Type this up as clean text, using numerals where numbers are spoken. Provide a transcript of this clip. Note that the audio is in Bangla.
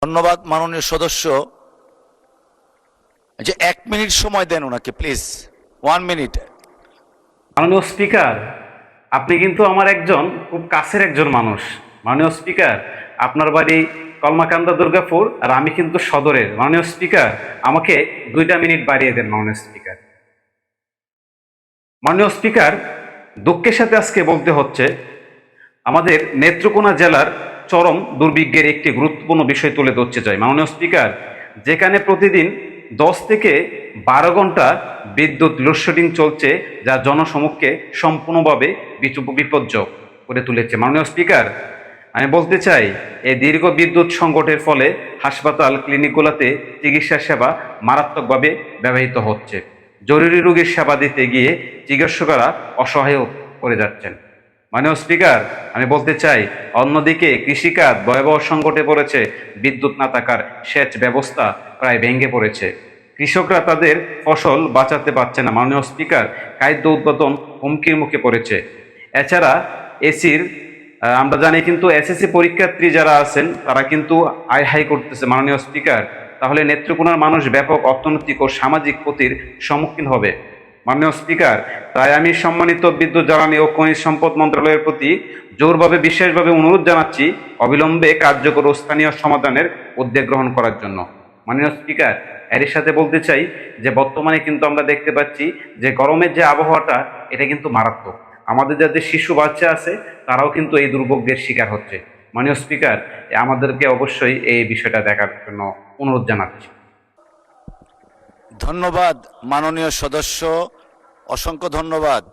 ধন্যবাদ মাননীয় সদস্য। যে 1 মিনিট সময় দেন ওনাকে প্লিজ, 1 মিনিট। মাননীয় স্পিকার, আপনি কিন্তু আমার একজন খুব কাছের একজন মানুষ। মাননীয় স্পিকার, আপনার বাড়ি কলমাকান্দা দুর্গাপুর আর আমি কিন্তু সদরের। মাননীয় স্পিকার, আমাকে 2টা মিনিট বাড়িয়ে দেন মাননীয় স্পিকার। মাননীয় স্পিকার, দুঃখের সাথে আজকে বলতে হচ্ছে আমাদের নেত্রকোনা জেলার চরম দুর্ভিক্ষের একটি গুরুত্বপূর্ণ বিষয় তুলে ধরতে চাই। মাননীয় স্পিকার, যেখানে প্রতিদিন 10 থেকে 12 ঘন্টা বিদ্যুৎ লোডশেডিং চলছে, যা জনসমক্ষে সম্পূর্ণভাবে বিপর্যয় করে তুলেছে। মাননীয় স্পিকার, আমি বলতে চাই এই দীর্ঘ বিদ্যুৎ সংকটের ফলে হাসপাতাল ক্লিনিকগুলোতে চিকিৎসা সেবা মারাত্মকভাবে ব্যবহৃত হচ্ছে। জরুরি রোগীর সেবা দিতে গিয়ে চিকিৎসকরা অসহায় করে যাচ্ছেন। মাননীয় স্পিকার, আমি বলতে চাই অন্যদিকে কৃষিখাত ভয়াবহ সংকটে পড়েছে। বিদ্যুৎ না থাকার সেচ ব্যবস্থা প্রায় ভেঙে পড়েছে। কৃষকরা তাদের ফসল বাঁচাতে পারছে না। মাননীয় স্পিকার, খাদ্য উৎপাদন হুমকির মুখে পড়েছে। এছাড়া এসির আমরা জানি কিন্তু এসএসসি পরীক্ষার্থী যারা আছেন তারা কিন্তু আয় হাই করতেছে। মাননীয় স্পিকার, তাহলে নেত্রকোনার মানুষ ব্যাপক অর্থনৈতিক ও সামাজিক ক্ষতির সম্মুখীন হবে। মাননীয় স্পিকার, তাই আমি সম্মানিত বিদ্যুৎ জ্বালানি ও খনিজ সম্পদ মন্ত্রণালয়ের প্রতি জোরভাবে বিশেষভাবে অনুরোধ জানাচ্ছি অবিলম্বে কার্যকর ও স্থানীয় সমাধানের উদ্যোগ গ্রহণ করার জন্য। মাননীয় স্পিকার, এর সাথে বলতে চাই যে বর্তমানে কিন্তু আমরা দেখতে পাচ্ছি যে গরমের যে আবহাওয়াটা এটা কিন্তু মারাত্মক। আমাদের যাদের শিশু বাচ্চা আছে তারাও কিন্তু এই দুর্ভোগের শিকার হচ্ছে। মাননীয় স্পিকার, আমাদেরকে অবশ্যই এই বিষয়টা দেখার জন্য অনুরোধ জানাচ্ছি। ধন্যবাদ মাননীয় সদস্য, অসংখ্য ধন্যবাদ।